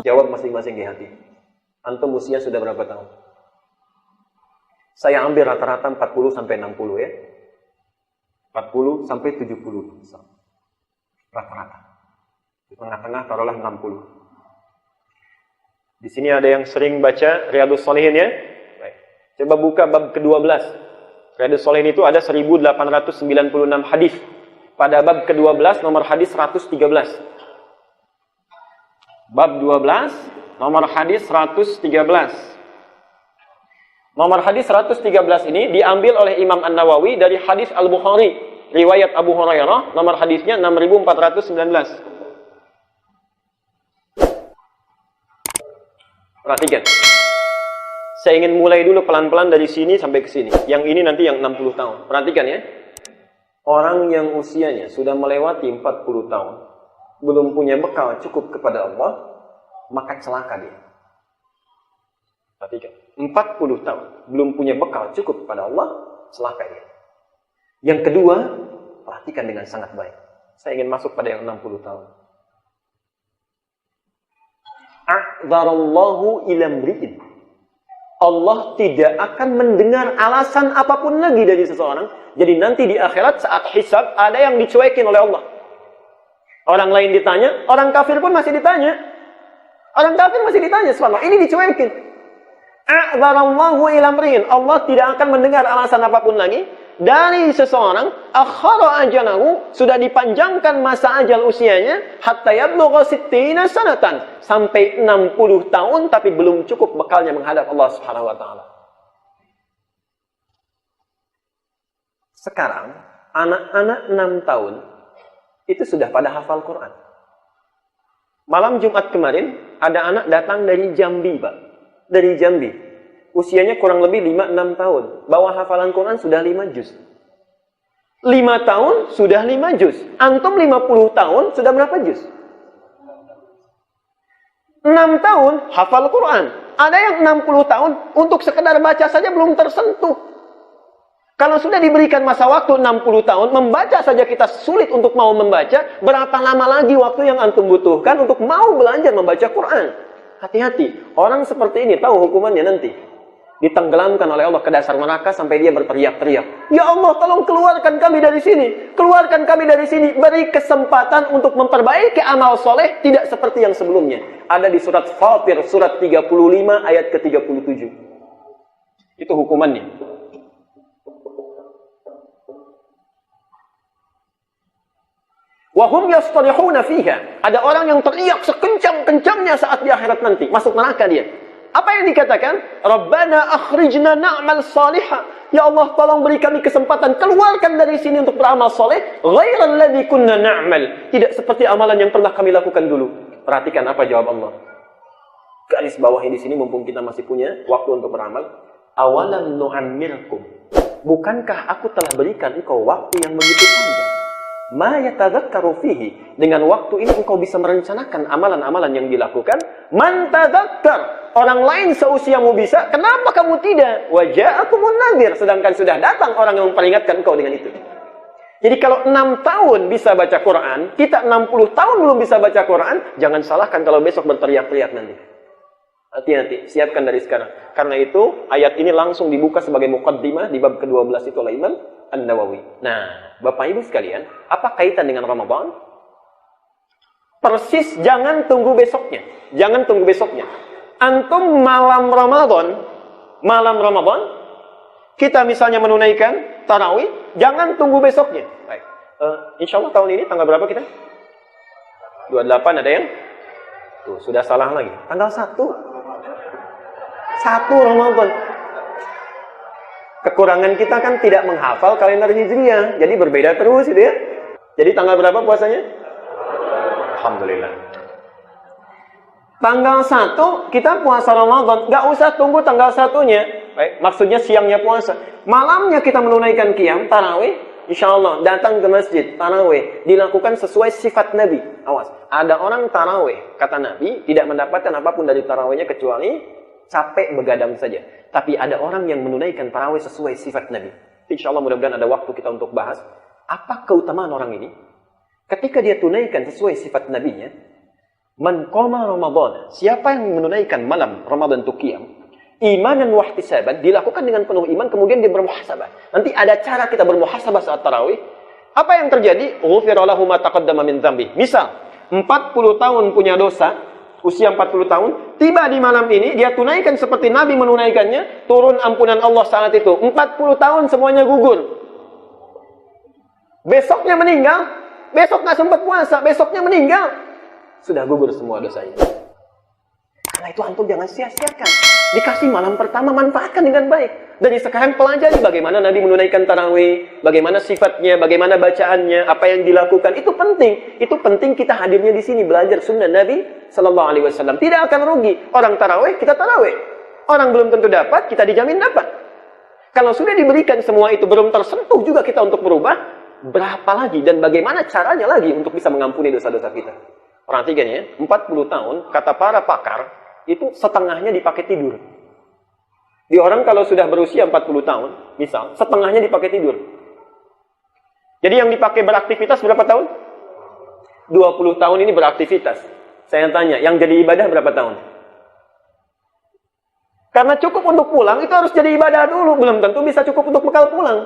Jawab masing-masing di hati. Antum usia sudah berapa tahun? Saya ambil rata-rata 40 sampai 60 ya. 40 sampai 70. Rata-rata. Di tengah-tengah taruhlah 60. Di sini ada yang sering baca Riyadhus Shalihin ya? Baik. Coba buka bab ke-12. Riyadhus Shalihin itu ada 1896 hadis. Pada bab ke-12 nomor hadis 113. Bab 12 nomor hadis 113. Nomor hadis 113 ini diambil oleh Imam An-Nawawi dari hadis Al-Bukhari, riwayat Abu Hurairah, nomor hadisnya 6419. Perhatikan. Saya ingin mulai dulu pelan-pelan dari sini sampai ke sini. Yang ini nanti yang 60 tahun. Perhatikan ya. Orang yang usianya sudah melewati 40 tahun, belum punya bekal cukup kepada Allah, maka celaka dia. Perhatikan. 40 tahun, belum punya bekal cukup kepada Allah, celaka dia. Yang kedua, perhatikan dengan sangat baik. Saya ingin masuk pada yang 60 tahun. A'dzarallahu ila mri'in. Allah tidak akan mendengar alasan apapun lagi dari seseorang. Jadi nanti di akhirat saat hisab ada yang dicuekin oleh Allah. Orang lain ditanya, orang kafir pun masih ditanya. Orang kafir masih ditanya, subhanallah, ini dicuekin. A'dzarallahu ila mri'in. Allah tidak akan mendengar alasan apapun lagi dari seseorang. Akhara ajalahu, sudah dipanjangkan masa ajal usianya hatta yablugha 60 sanatan, sampai 60 tahun tapi belum cukup bekalnya menghadap Allah Subhanahu wa taala. Sekarang anak-anak 6 tahun itu sudah pada hafal Quran. Malam Jumat kemarin ada anak datang dari Jambi, Pak. Dari Jambi. Usianya kurang lebih 5-6 tahun. Bawa hafalan Quran sudah 5 juz. 5 tahun sudah 5 juz. Antum 50 tahun sudah berapa juz? 6 tahun hafal Quran. Ada yang 60 tahun untuk sekedar baca saja belum tersentuh. Kalau sudah diberikan masa waktu 60 tahun, membaca saja kita sulit untuk mau membaca, berapa lama lagi waktu yang antum butuhkan untuk mau belajar membaca Quran? Hati-hati. Orang seperti ini tahu hukumannya nanti. Ditenggelamkan oleh Allah ke dasar neraka sampai dia berteriak-teriak. Ya Allah, tolong keluarkan kami dari sini. Keluarkan kami dari sini. Beri kesempatan untuk memperbaiki amal soleh. Tidak seperti yang sebelumnya. Ada di surat Fatir, surat 35 ayat ke-37. Itu hukumannya. Wahum yastarihuna fiha. Ada orang yang teriak sekencang-kencangnya saat di akhirat nanti. Masuk neraka dia. Apa yang dikatakan? Rabbana akhrijna na'mal salihah. Ya Allah, tolong beri kami kesempatan. Keluarkan dari sini untuk beramal soleh. Ghairal ladzi kunna na'mal. Tidak seperti amalan yang pernah kami lakukan dulu. Perhatikan apa jawab Allah. Garis bawahnya di sini mumpung kita masih punya waktu untuk beramal. Awalam nu'ammirkum. Bukankah aku telah berikan engkau waktu yang begitu panjang? Ma yatadzakkaru fihi. Dengan waktu ini engkau bisa merencanakan amalan-amalan yang dilakukan. Man tadzakkar. Orang lain seusiamu bisa, kenapa kamu tidak? Wa ja'akumun nadhir. Sedangkan sudah datang orang yang memperingatkan engkau dengan itu. Jadi kalau 6 tahun bisa baca Quran, kita 60 tahun belum bisa baca Quran, jangan salahkan kalau besok berteriak-teriak nanti. Hati-hati, siapkan dari sekarang. Karena itu, ayat ini langsung dibuka sebagai muqaddimah di bab ke-12 itu oleh Imam An-Nawawi. Nah, Bapak Ibu sekalian, apa kaitan dengan Ramadan? Persis jangan tunggu besoknya. Jangan tunggu besoknya. Antum malam Ramadan, kita misalnya menunaikan tarawih, jangan tunggu besoknya. Baik. Insya Allah tahun ini tanggal berapa kita? 28 ada yang? Tuh, sudah salah lagi. Tanggal 1 Ramadan. Kekurangan kita kan tidak menghafal kalender Hijriah, jadi berbeda terus gitu ya. Jadi tanggal berapa puasanya? Alhamdulillah. Tanggal 1 kita puasa Ramadan, nggak usah tunggu tanggal 1-nya. Baik, maksudnya siangnya puasa. Malamnya kita menunaikan qiyam, tarawih, insya Allah datang ke masjid, tarawih, dilakukan sesuai sifat Nabi. Awas, ada orang tarawih, kata Nabi, tidak mendapatkan apapun dari tarawihnya kecuali capek begadang saja. Tapi ada orang yang menunaikan tarawih sesuai sifat Nabi. Insya Allah mudah-mudahan ada waktu kita untuk bahas. Apa keutamaan orang ini? Ketika dia tunaikan sesuai sifat Nabinya, Man qama Ramadan, siapa yang menunaikan malam Ramadan itu qiyam, imanan wa ihtisaban, dilakukan dengan penuh iman, kemudian dia bermuhasabah. Nanti ada cara kita bermuhasabah saat tarawih. Apa yang terjadi? Ghufira lahu ma taqaddama min dzambi. Misal, 40 tahun punya dosa, usia 40 tahun, tiba di malam ini, dia tunaikan seperti Nabi menunaikannya, turun ampunan Allah saat itu. 40 tahun semuanya gugur. Besoknya meninggal, besok nggak sempat puasa, besoknya meninggal. Sudah gugur semua dosanya. Karena itu antum jangan sia-siakan. Dikasih malam pertama, manfaatkan dengan baik. Dari sekarang pelajari bagaimana Nabi menunaikan tarawih, bagaimana sifatnya, bagaimana bacaannya, apa yang dilakukan. Itu penting. Itu penting kita hadirnya di sini belajar sunnah Nabi Sallallahu Alaihi Wasallam. Tidak akan rugi. Orang tarawih, kita tarawih. Orang belum tentu dapat, kita dijamin dapat. Kalau sudah diberikan semua itu belum tersentuh juga kita untuk berubah, berapa lagi dan bagaimana caranya lagi untuk bisa mengampuni dosa-dosa kita? Perhatikan ya, 40 tahun, kata para pakar, itu setengahnya dipakai tidur. Di orang kalau sudah berusia 40 tahun, misal, setengahnya dipakai tidur. Jadi yang dipakai beraktivitas berapa tahun? 20 tahun ini beraktivitas. Saya tanya, yang jadi ibadah berapa tahun? Karena cukup untuk pulang, itu harus jadi ibadah dulu. Belum tentu bisa cukup untuk bekal pulang.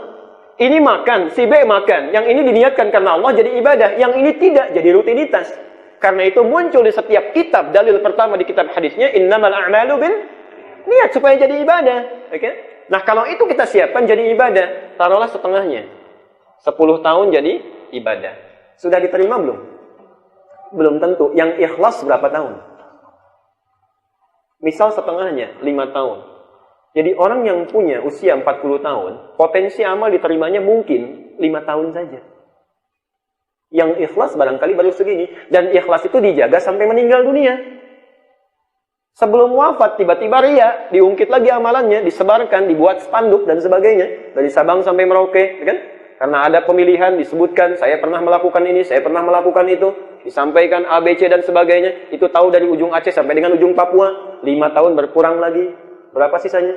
Ini makan, si B makan. Yang ini diniatkan karena Allah jadi ibadah. Yang ini tidak, jadi rutinitas. Karena itu muncul di setiap kitab, dalil pertama di kitab hadisnya, innamal a'malu bin niat, supaya jadi ibadah. Okay? Nah kalau itu kita siapkan jadi ibadah, taruhlah setengahnya. 10 tahun jadi ibadah. Sudah diterima belum? Belum tentu. Yang ikhlas berapa tahun? Misal setengahnya, 5 tahun. Jadi orang yang punya usia 40 tahun, potensi amal diterimanya mungkin 5 tahun saja. Yang ikhlas barangkali baru segini. Dan ikhlas itu dijaga sampai meninggal dunia. Sebelum wafat, tiba-tiba ria, diungkit lagi amalannya, disebarkan, dibuat spanduk, dan sebagainya. Dari Sabang sampai Merauke. Kan? Karena ada pemilihan, disebutkan, saya pernah melakukan ini, saya pernah melakukan itu. Disampaikan A, B, C, dan sebagainya. Itu tahu dari ujung Aceh sampai dengan ujung Papua. 5 tahun berkurang lagi. Berapa sisanya?